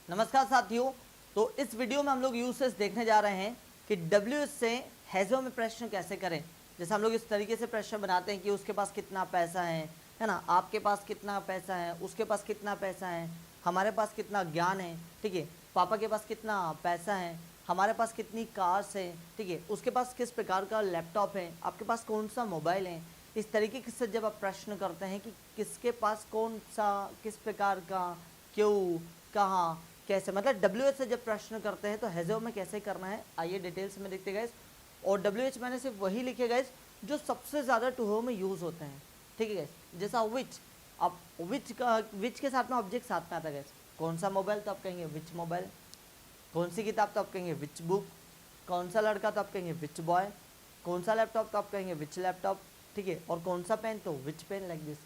नमस्कार साथियों। तो इस वीडियो में हम लोग यूसेज देखने जा रहे हैं कि WH से हैज़ो में प्रश्न कैसे करें। जैसे हम लोग इस तरीके से प्रश्न बनाते हैं कि उसके पास कितना पैसा है ना, आपके पास कितना पैसा है, उसके पास कितना पैसा है, हमारे पास कितना ज्ञान है, ठीक है, पापा के पास कितना पैसा है, हमारे पास कितनी कार्स है, ठीक है, उसके पास किस प्रकार का लैपटॉप है, आपके पास कौन सा मोबाइल है। इस तरीके से जब आप प्रश्न करते हैं कि किसके पास कौन सा, किस प्रकार का, क्यों, कहाँ, कैसे, मतलब WH से जब प्रश्न करते हैं तो हैज़ो में कैसे करना है, आइए डिटेल्स में देखते गए। और WH मैंने सिर्फ वही लिखे गए जो सबसे ज़्यादा टू हो में यूज़ होते हैं, ठीक है गैस। जैसा विच, अब विच के साथ में ऑब्जेक्ट साथ में आता है गैस। कौन सा मोबाइल तो आप कहेंगे विच मोबाइल, कौन सी किताब तो आप कहेंगे विच बुक, कौन सा लड़का तो आप कहेंगे विच बॉय, कौन सा लैपटॉप तो आप कहेंगे विच लैपटॉप, ठीक है, और कौन सा पेन तो which pen, like this.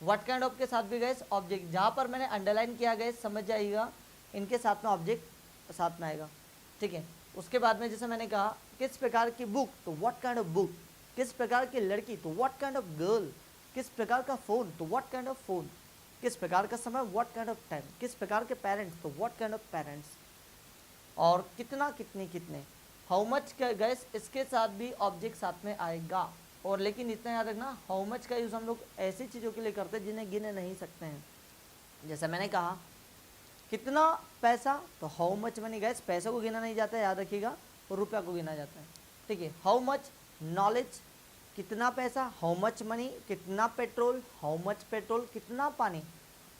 What kind of के साथ भी गए ऑब्जेक्ट, जहाँ पर मैंने अंडरलाइन किया गया समझ जाइएगा, इनके साथ में ऑब्जेक्ट साथ में आएगा, ठीक है। उसके बाद में जैसे मैंने कहा किस प्रकार की बुक तो व्हाट काइंड ऑफ बुक, किस प्रकार की लड़की तो व्हाट काइंड ऑफ गर्ल, किस प्रकार का फ़ोन तो व्हाट काइंड ऑफ फ़ोन, किस प्रकार का समय व्हाट काइंड ऑफ टाइम, किस प्रकार के पेरेंट्स तो व्हाट काइंड ऑफ पेरेंट्स, और कितना, कितने, कितने, हाउ मच गैस, इसके साथ भी ऑब्जेक्ट साथ में आएगा। और लेकिन इतना याद रखना, हाउ मच का यूज़ हम लोग ऐसी चीज़ों के लिए करते हैं जिन्हें गिने नहीं सकते हैं। जैसे मैंने कहा कितना पैसा तो हाउ मच मनी, गैस पैसे को गिना नहीं जाता है, याद रखिएगा, और रुपया को गिना जाता है, ठीक है। हाउ मच नॉलेज, कितना पैसा, हाउ मच मनी, कितना पेट्रोल, हाउ मच पेट्रोल, कितना पानी,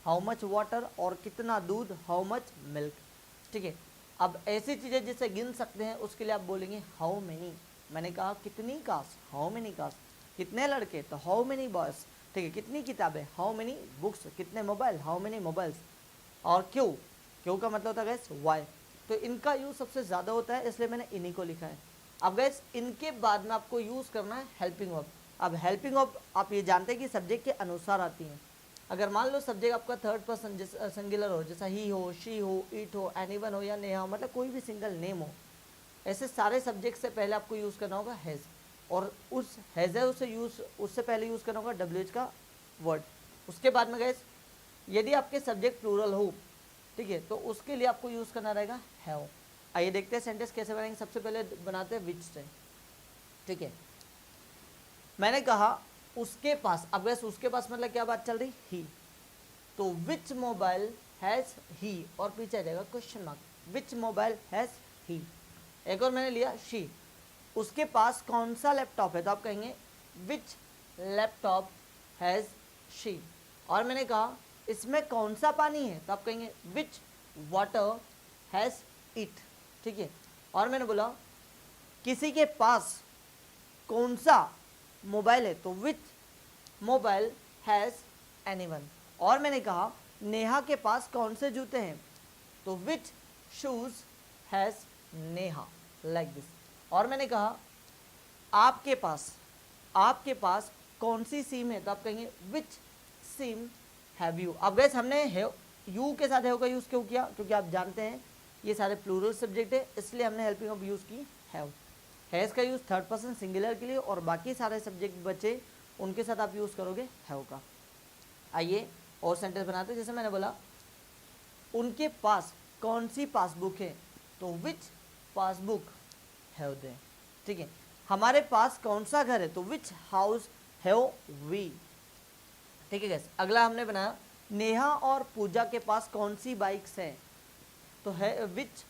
हाउ मच वाटर, और कितना दूध, हाउ मच मिल्क, ठीक है। अब ऐसी चीज़ें जिसे गिन सकते हैं उसके लिए आप बोलेंगे हाउ मेनी। मैंने कहा कितनी कार्स, हाउ मेनी कार्स, कितने लड़के तो हाउ मेनी बॉयज, ठीक है, कितनी किताबें, हाउ मेनी बुक्स, कितने मोबाइल, हाउ मेनी मोबाइल्स, और क्यों, क्यों का मतलब होता है गैस वाई। तो इनका यूज़ सबसे ज़्यादा होता है, इसलिए मैंने इन्हीं को लिखा है। अब गैस इनके बाद में आपको यूज़ करना है हेल्पिंग वर्ब। अब हेल्पिंग वर्ब आप ये जानते हैं कि सब्जेक्ट के अनुसार आती हैं। अगर मान लो सब्जेक्ट आपका थर्ड पर्सन सिंगुलर हो, जैसा ही हो, शी हो, इट हो, एनीवन हो या नेहा हो, मतलब कोई भी सिंगल नेम हो, ऐसे सारे सब्जेक्ट से पहले आपको यूज़ करना होगा हैज़, और उस हैज़ उससे पहले यूज़ करना होगा WH का वर्ड। उसके बाद में गैस यदि आपके सब्जेक्ट प्लूरल हो, ठीक है, तो उसके लिए आपको यूज़ करना रहेगा हैव। आइए देखते हैं सेंटेंस कैसे बनाएंगे। सबसे पहले बनाते हैं विच से, ठीक है। मैंने कहा उसके पास, अब वैसे उसके पास मतलब क्या बात चल रही, ही, तो विच मोबाइल हैज़ ही, और पीछे आ जाएगा question mark, which mobile has he. एक और मैंने लिया शी, उसके पास कौन सा लैपटॉप है तो आप कहेंगे विच लैपटॉप हैज़ शी। और मैंने कहा इसमें कौन सा पानी है तो आप कहेंगे विच वाटर हैज़ इट, ठीक है। और मैंने बोला किसी के पास कौन सा मोबाइल है तो विच मोबाइल हैज़ एनीवन। और मैंने कहा नेहा के पास कौन से जूते हैं तो which shoes has Neha, like this. और मैंने कहा आपके पास कौन सी सिम है तो आप कहेंगे विच सिम हैव यू। अब गैस हमने यू के साथ हैव का यूज़ क्यों किया, क्योंकि आप जानते हैं ये सारे प्लूरल सब्जेक्ट है, इसलिए हमने हेल्पिंग ऑफ यूज़ की हैव। हैज़ का यूज़ थर्ड पर्सन सिंगुलर के लिए, और बाकी सारे सब्जेक्ट बचे उनके साथ आप यूज़ करोगे हैव का। आइए और सेंटेंस बनाते हैं। जैसे मैंने बोला उनके पास कौन सी पासबुक है तो विच पासबुक हैव दे, ठीक है। हमारे पास कौन सा घर है तो विच हाउस हैव वी, ठीक है गैस। अगला हमने बनाया नेहा और पूजा के पास कौन सी बाइक्स है तो है विच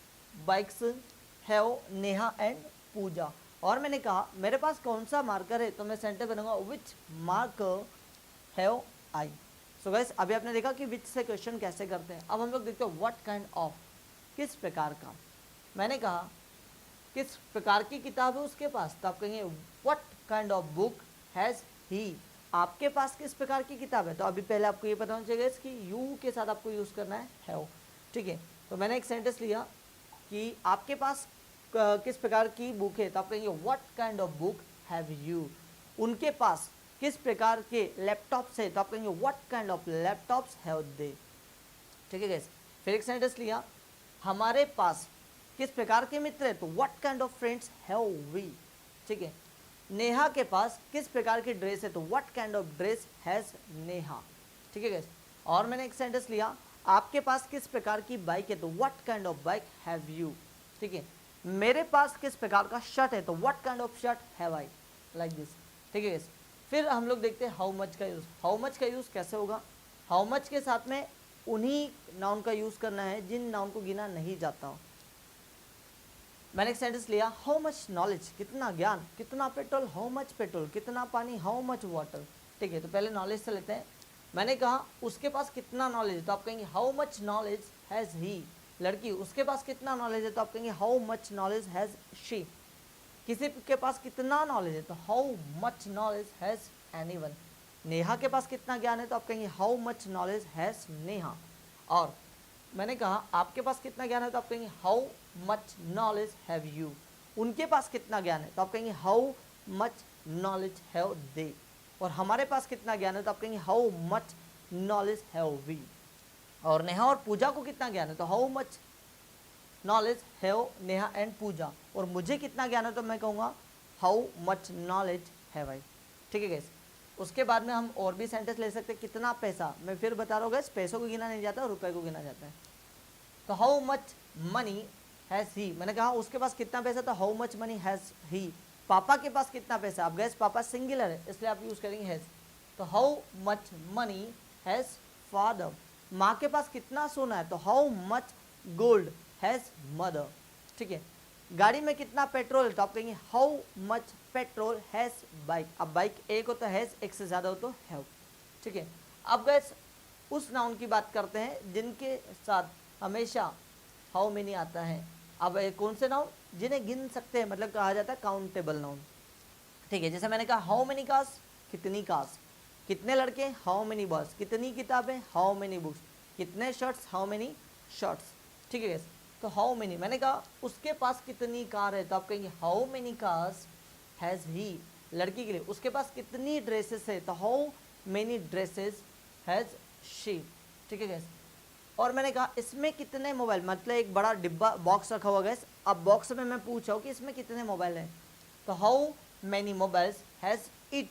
bikes have Neha and Pooja. और मैंने कहा मेरे पास कौन सा मार्कर है तो मैं सेंटेंस बनाऊंगा which marker have I. So guys अभी आपने देखा कि विच से क्वेश्चन कैसे करते हैं। अब हम लोग देखते हैं व्हाट काइंड ऑफ, किस प्रकार का। मैंने कहा किस प्रकार की किताब है उसके पास तो आप कहेंगे what kind of book has he. आपके पास किस प्रकार की किताब है तो अभी पहले आपको ये पता होना चाहिए कि यू के साथ आपको यूज़ करना है हैव, ठीक है। तो मैंने एक सेंटेंस लिया कि आपके पास किस प्रकार की बुक है तो आप कहेंगे what kind of book have you. उनके पास किस प्रकार के लैपटॉप्स है तो आप कहेंगे what kind of laptops have they, ठीक है गैस। फिर एक सेंटेंस लिया हमारे पास किस प्रकार के मित्र है तो what kind of friends have we, ठीक है। नेहा के पास किस प्रकार की ड्रेस है तो what kind of dress has Neha, ठीक है गैस। और मैंने एक सेंटेंस लिया आपके पास किस प्रकार की बाइक है, तो what kind of bike have you. ठीक है, मेरे पास किस प्रकार का शर्ट है, तो what kind of shirt have I, like this. ठीक है, फिर हम लोग देखते हैं हाउ मच का यूज़। हाउ मच का यूज़ कैसे होगा, हाउ मच के साथ में उन्हीं नाउन का यूज़ करना है जिन नाउन को गिना नहीं जाता हो। मैंने एक सेंटेंस लिया, हाउ मच नॉलेज, कितना ज्ञान, कितना पेट्रोल, हाउ मच पेट्रोल, कितना पानी, हाउ मच वाटर। ठीक है, तो पहले नॉलेज से लेते हैं। मैंने कहा उसके पास कितना नॉलेज है, तो आप कहेंगे how much knowledge has he. लड़की, उसके पास कितना नॉलेज है, तो आप कहेंगे how much knowledge has she. किसी के पास कितना नॉलेज है, तो how much knowledge has anyone. Neha के पास कितना ज्ञान है, तो आप कहेंगे how much knowledge has Neha. और मैंने कहा आपके पास कितना ज्ञान है, तो आप कहेंगे how much knowledge have you. उनके पास कितना ज्ञान है, तो आप कहेंगे how much knowledge have they. और हमारे पास कितना ज्ञान है, तो आप कहेंगे how much knowledge have we. और नेहा और पूजा को कितना ज्ञान है, तो how much knowledge have Neha and Pooja. और मुझे कितना ज्ञान है, तो मैं कहूँगा how much knowledge have I. ठीक है गैस, उसके बाद में हम और भी सेंटेंस ले सकते हैं। कितना पैसा, मैं फिर बता रहा हूँ गैस, पैसों को गिना नहीं जाता और रुपए को गिना जाता है। तो how much money has he, मैंने कहा उसके पास कितना पैसा, तो how much money has he. पापा के पास कितना पैसा, अब गैस पापा सिंगुलर है इसलिए आप यूज़ करेंगे हैज़, तो how much money has father. माँ के पास कितना सोना है, तो how much gold has mother. ठीक है, गाड़ी में कितना पेट्रोल है, तो आप कहेंगे how much petrol has bike. अब बाइक एक हो तो हैज़, एक से ज़्यादा हो तो हैव। ठीक है, अब गैस उस नाउन की बात करते हैं जिनके साथ हमेशा हाउ मेनी आता है। अब कौन से नाउन, जिन्हें गिन सकते हैं, मतलब कहा जाता है काउंटेबल नाउन। ठीक है, जैसे मैंने कहा हाउ मेनी कार्स, कितनी कार्स, कितने लड़के, हाउ मेनी बॉयज, कितनी किताबें, हाउ मेनी बुक्स, कितने शर्ट्स, हाउ मेनी शर्ट्स। ठीक है गैस, तो हाउ मेनी, मैंने कहा उसके पास कितनी कार है, तो आप कहेंगे how many cars has he. लड़की के लिए उसके पास कितनी ड्रेसेस है, तो how many dresses has she. ठीक है गैस, और मैंने कहा इसमें कितने मोबाइल, मतलब एक बड़ा डिब्बा बॉक्स रखा हुआ गैस। अब बॉक्स में मैं पूछा हूँ कि इसमें कितने मोबाइल हैं, तो how many mobiles has it.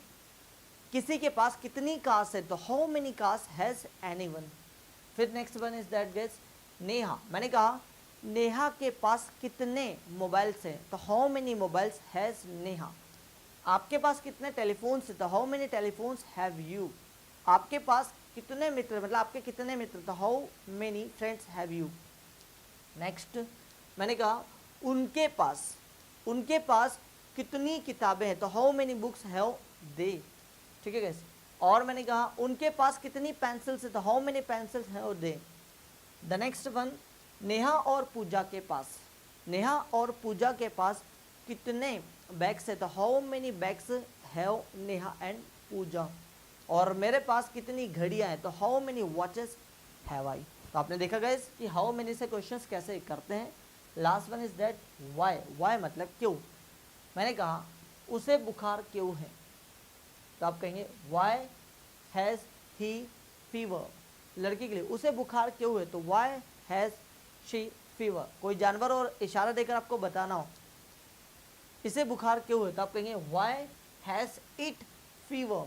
किसी के पास कितनी कार्स है, तो how many cars has anyone. फिर next one is that guys Neha, मैंने कहा नेहा के पास कितने मोबाइल्स हैं, तो how many mobiles has Neha. आपके पास कितने टेलीफोन्स हैं, तो how many telephones have you. आपके पास कितने मित्र, मतलब आपके कितने मित्र, तो how many friends have you. Next मैंने कहा उनके पास कितनी किताबें हैं, तो how many books have they. ठीक है गैस, और मैंने कहा उनके पास कितनी पेंसिल्स है, तो how many pencils have they. The next one Neha और पूजा के पास कितने बैग्स है, तो how many bags have Neha and Pooja. और मेरे पास कितनी घड़ियाँ हैं, तो how many watches have I. तो आपने देखा गाइस कि हाउ मेनी से क्वेश्चंस कैसे करते हैं। Last one is that why मतलब क्यों। मैंने कहा उसे बुखार क्यों है, तो आप कहेंगे वाई हैज़ ही फीवर। लड़की के लिए उसे बुखार क्यों है, तो वाई हैज़ शी फीवर। कोई जानवर और इशारा देकर आपको बताना हो इसे बुखार क्यों है, तो आप कहेंगे वाई हैज़ इट फीवर।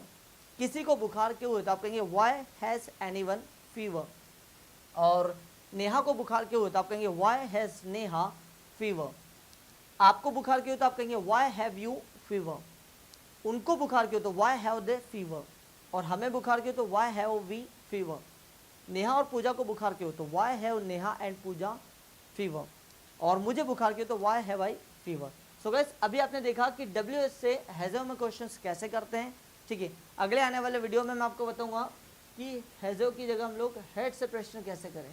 किसी को बुखार क्यों है, तो आप कहेंगे वाई हैज़ एनीवन फीवर। और नेहा को बुखार क्यों है, तो आप कहेंगे वाई हैज़ नेहा फीवर। आपको बुखार क्यों, तो आप कहेंगे वाई हैव यू फीवर। उनको बुखार क्यों, तो वाई हैव दे फीवर। और हमें बुखार क्यों, तो why have we fever. Neha और पूजा को बुखार क्यों, तो why have Neha and Pooja fever. और मुझे बुखार क्यों, तो why have I fever. So guys अभी आपने देखा कि WH से हैज़ में क्वेश्चंस कैसे करते हैं। ठीक है, अगले आने वाले वीडियो में मैं आपको बताऊंगा कि हैज़ की जगह हम लोग हेड से प्रश्न कैसे करें।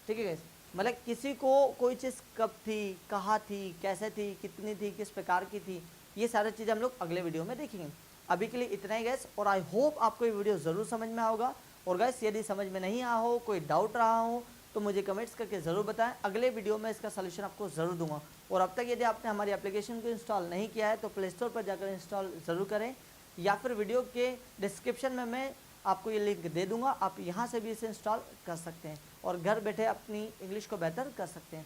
ठीक है गाइस, मतलब किसी को कोई चीज़ कब थी, कहाँ थी, कैसे थी, कितनी थी, किस प्रकार की थी, ये सारी चीज़ें हम लोग अगले वीडियो में देखेंगे। अभी के लिए इतना ही गैस, और आई होप आपको ये वीडियो ज़रूर समझ में होगा। और गैस यदि समझ में नहीं आया हो, कोई डाउट रहा हो, तो मुझे कमेंट्स करके ज़रूर बताएं। अगले वीडियो में इसका सलूशन आपको ज़रूर दूंगा। और अब तक यदि आपने हमारी एप्लीकेशन को इंस्टॉल नहीं किया है तो प्ले स्टोर पर जाकर इंस्टॉल ज़रूर करें, या फिर वीडियो के डिस्क्रिप्शन में मैं आपको ये लिंक दे दूंगा, आप यहाँ से भी इसे इंस्टॉल कर सकते हैं और घर बैठे अपनी इंग्लिश को बेहतर कर सकते हैं।